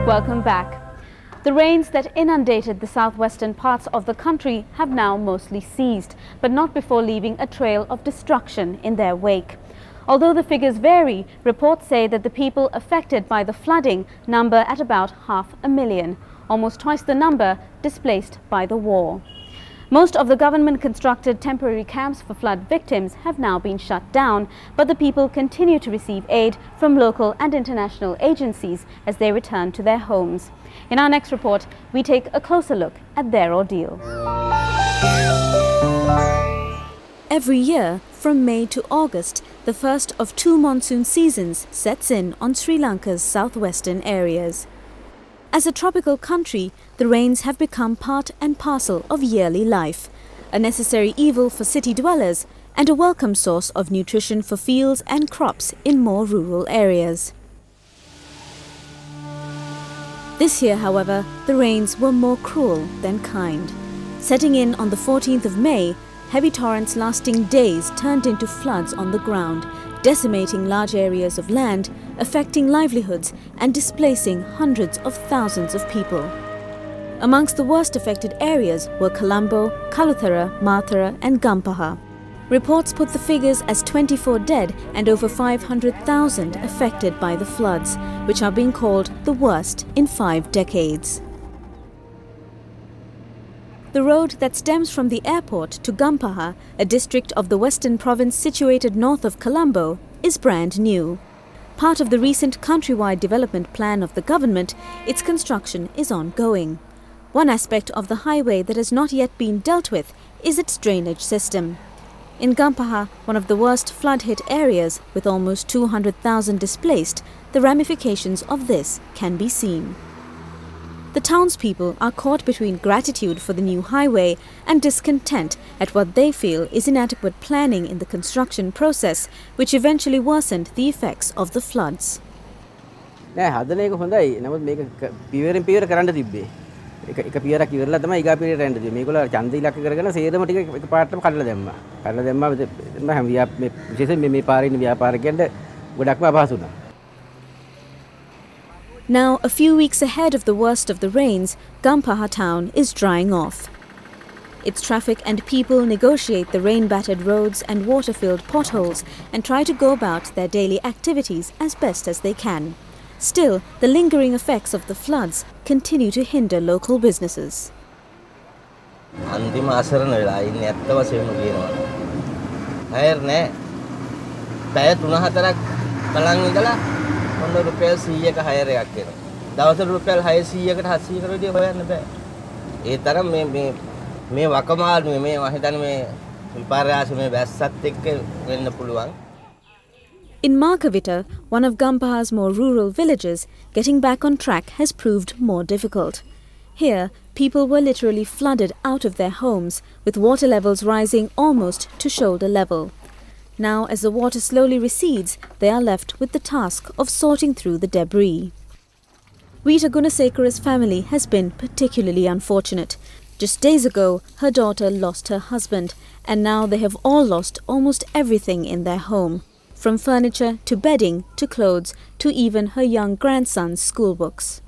Welcome back. The rains that inundated the southwestern parts of the country have now mostly ceased, but not before leaving a trail of destruction in their wake. Although the figures vary, reports say that the people affected by the flooding number at about 500,000, almost twice the number displaced by the war. Most of the government-constructed temporary camps for flood victims have now been shut down, but the people continue to receive aid from local and international agencies as they return to their homes. In our next report, we take a closer look at their ordeal. Every year, from May to August, the first of two monsoon seasons sets in on Sri Lanka's southwestern areas. As a tropical country, the rains have become part and parcel of yearly life, a necessary evil for city dwellers and a welcome source of nutrition for fields and crops in more rural areas. This year, however, the rains were more cruel than kind. Setting in on the 14th of May, heavy torrents lasting days turned into floods on the ground, decimating large areas of land, affecting livelihoods and displacing hundreds of thousands of people. Amongst the worst affected areas were Colombo, Kaluthara, Mathura and Gampaha. Reports put the figures as 24 dead and over 500,000 affected by the floods, which are being called the worst in 5 decades. The road that stems from the airport to Gampaha, a district of the western province situated north of Colombo, is brand new. Part of the recent countrywide development plan of the government, its construction is ongoing. One aspect of the highway that has not yet been dealt with is its drainage system. In Gampaha, one of the worst flood-hit areas, with almost 200,000 displaced, the ramifications of this can be seen. The townspeople are caught between gratitude for the new highway and discontent at what they feel is inadequate planning in the construction process, which eventually worsened the effects of the floods. එක පියරක් ඉවරලා තමයි ඊගා පියරට යන්න දෙන්නේ. මේගොල්ලෝ ඡන්ද ඉලක්ක කරගෙන සේරම ටික එකපාරටම කඩලා දැම්මා. කඩලා දැම්මා මේ විශේෂයෙන් මේ පාරේ ඉන්න ව්‍යාපාරිකයන්ට ගොඩක්ම අපහසු වුණා. Now, a few weeks ahead of the worst of the rains, Gampaha town is drying off. Its traffic and people negotiate the rain-battered roads and water-filled potholes and try to go about their daily activities as best as they can. Still, the lingering effects of the floods continue to hinder local businesses. අන්තිම අසරණ වෙලා ඉන්නේ ඇත්ත වශයෙන්ම කියනවා. Higher නෑ. පැය 3-4ක් බලන් ඉඳලා ඔන්න රුපියල් 100ක හයර් එකක් එනවා. දවසට රුපියල් 600කට 700කට විදිය හොයන්න බෑ. ඒ තරම් මේ වකමානුවේ මේ මම හිතන්නේ මේ විපර්යාස මේ වැස්සත් එක්ක වෙන්න පුළුවන්. In Markavita, one of Gampaha's more rural villages, getting back on track has proved more difficult. Here, people were literally flooded out of their homes, with water levels rising almost to shoulder level. Now, as the water slowly recedes, they are left with the task of sorting through the debris. Rita Gunasekara's family has been particularly unfortunate. Just days ago, her daughter lost her husband, and now they have all lost almost everything in their home, from furniture to bedding to clothes to even her young grandson's school books.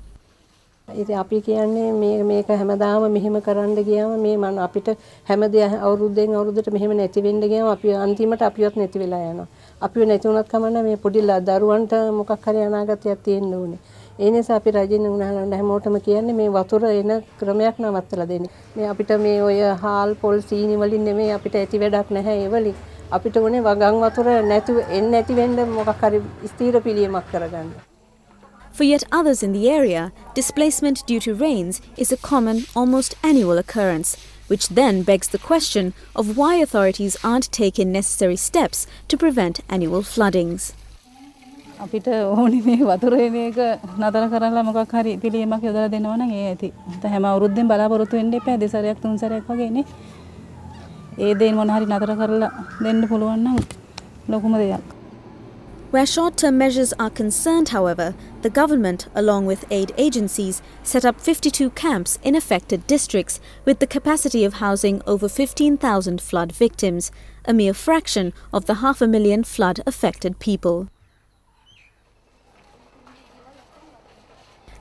ඉතින් අපි කියන්නේ මේක හැමදාම මෙහෙම කරන්න ගියාම මේ මම අපිට හැමදේ අවුරුද්දෙන් අවුරුද්දට මෙහෙම නැති වෙන්න ගියාම අපි අන්තිමට අපිවත් නැති වෙලා යනවා. අපිව නැති වුණත් කමන්න මේ පොඩි දරුවන්ට මොකක් හරි අනාගතයක් තියෙන්න ඕනේ. ඒ නිසා අපි රජින උනහලන්න හැමෝටම කියන්නේ මේ වතුර එන ක්‍රමයක් නවත්තලා දෙන්න. මේ අපිට මේ ඔය හාල් පොල් සීනි වලින් නෙමෙයි අපිට ඇති වැඩක් නැහැ ඒ වලින්. අපිට ඕනේ වගන් වතුර එන්නේ නැති වෙන්න මොකක් හරි ස්ථීර පිළියමක් කරගන්න. For yet others in the area, displacement due to rains is a common, almost annual occurrence, which then begs the question of why authorities aren't taking necessary steps to prevent annual floodings. අපිට ඕනේ මේ වතුර එන එක නතර කරලා මොකක් හරි පිළියමක් යොදලා දෙනවා නම් ඒ ඇති. හැම අවුරුද්දෙන් බලාපොරොත්තු වෙන්න එපා දෙසරයක් තුන් සැරයක් වගේනේ. ඒ දේන් මොන හරි නතර කරලා දෙන්න පුළුවන් නම් ලොකුම දෙයක්. Where short-term measures are concerned, however, the government, along with aid agencies, set up 52 camps in affected districts with the capacity of housing over 15,000 flood victims, a mere fraction of the 500,000 flood-affected people.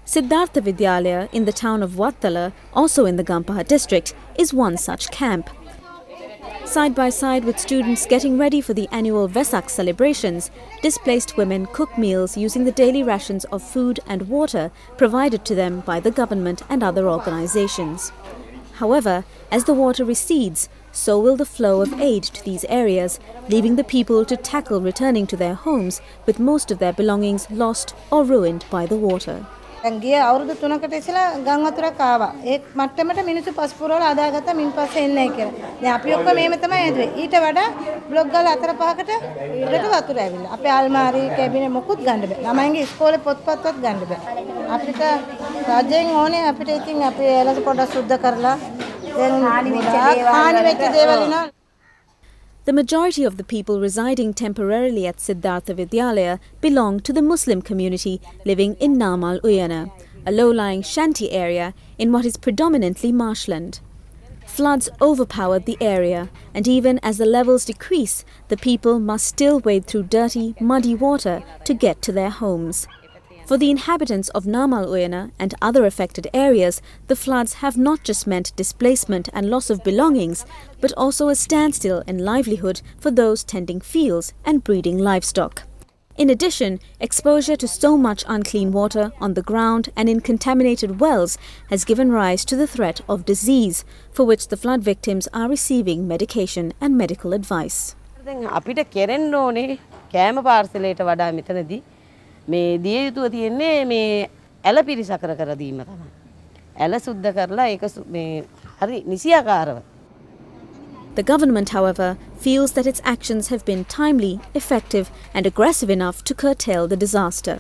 Siddhartha Vidyalaya in the town of Wattala, also in the Gampaha district, is one such camp. Side by side with students getting ready for the annual Vesak celebrations, displaced women cook meals using the daily rations of food and water provided to them by the government and other organizations. However, as the water recedes, so will the flow of aid to these areas, leaving the people to tackle returning to their homes with most of their belongings lost or ruined by the water. ගිය අවුරුදු 3කට ඉස්සෙල්ලා ගම් වතුරක් ආවා. ඒ මට්ටමට මිනිස්සු පස්පුරවල අදාගත්තා මින් පස්සේ එන්නේ නැහැ කියලා. දැන් අපි ඔක්කොම මේම තමයි ඇදුවේ. ඊට වඩා බ්ලොක් ගාලා 4-5කට උඩට වතුර ඇවිල්ලා. අපේ අල්මාරි කැබිනේ මොකුත් ගන්න බෑ. ළමයින්ගේ ඉස්කෝලේ පොත්පත්වත් ගන්න බෑ. අපිට රජයෙන් ඕනේ අපිට ඉතින් අපේ ඇලස පොඩ්ඩක් සුද්ධ කරලා දැන් හානි වෙච්ච දේවල් වෙනවා. The majority of the people residing temporarily at Siddhartha Vidyalaya belong to the Muslim community living in Namal Uyana, a low-lying shanty area in what is predominantly marshland. Floods overpowered the area, and even as the levels decrease, the people must still wade through dirty, muddy water to get to their homes. For the inhabitants of Namal Uyana and other affected areas, the floods have not just meant displacement and loss of belongings, but also a standstill in livelihood for those tending fields and breeding livestock. In addition, exposure to so much unclean water on the ground and in contaminated wells has given rise to the threat of disease, for which the flood victims are receiving medication and medical advice. මේ දිය යුතුව තියෙන්නේ මේ ඇල පිරිසකර කර දීම තමයි. ඇල සුද්ධ කරලා ඒක මේ හරි නිසියාකාරව. The government, however, feels that its actions have been timely, effective and aggressive enough to curtail the disaster.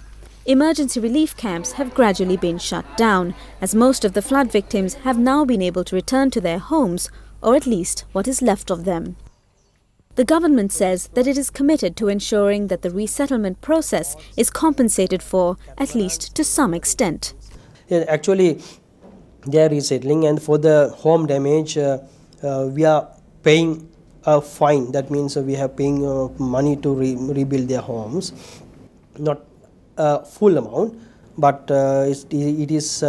Emergency relief camps have gradually been shut down, as most of the flood victims have now been able to return to their homes, or at least what is left of them. The government says that it is committed to ensuring that the resettlement process is compensated for, at least to some extent. Yeah, actually, they are resettling, and for the home damage, we are paying a fine. That means we are paying money to rebuild their homes. Not a full amount, but it is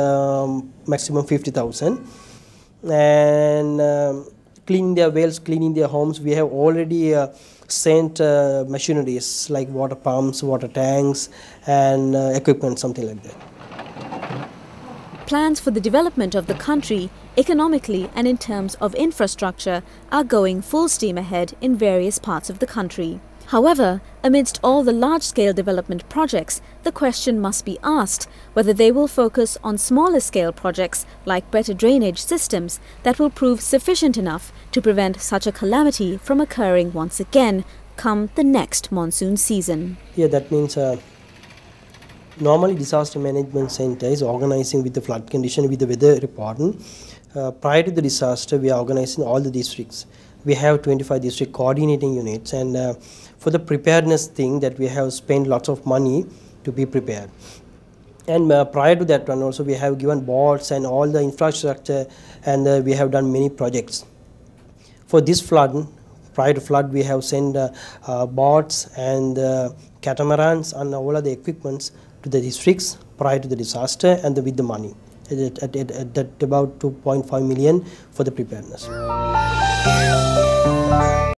maximum 50,000. And cleaning their wells, cleaning their homes, we have already sent machineries like water pumps, water tanks and equipment, something like that. Plans for the development of the country, economically and in terms of infrastructure, are going full steam ahead in various parts of the country. However, amidst all the large-scale development projects, the question must be asked whether they will focus on smaller-scale projects like better drainage systems that will prove sufficient enough to prevent such a calamity from occurring once again come the next monsoon season. Yeah, that means normally disaster management center is organizing with the flood condition, with the weather reporting. Prior to the disaster, we are organizing all the districts. We have 25 district coordinating units, and for the preparedness thing that we have spent lots of money to be prepared. And prior to that one also we have given boards and all the infrastructure, and we have done many projects. For this flood, prior to flood, we have sent boards and catamarans and all of the equipments to the districts prior to the disaster, and with the money at about 2.5 million for the preparedness.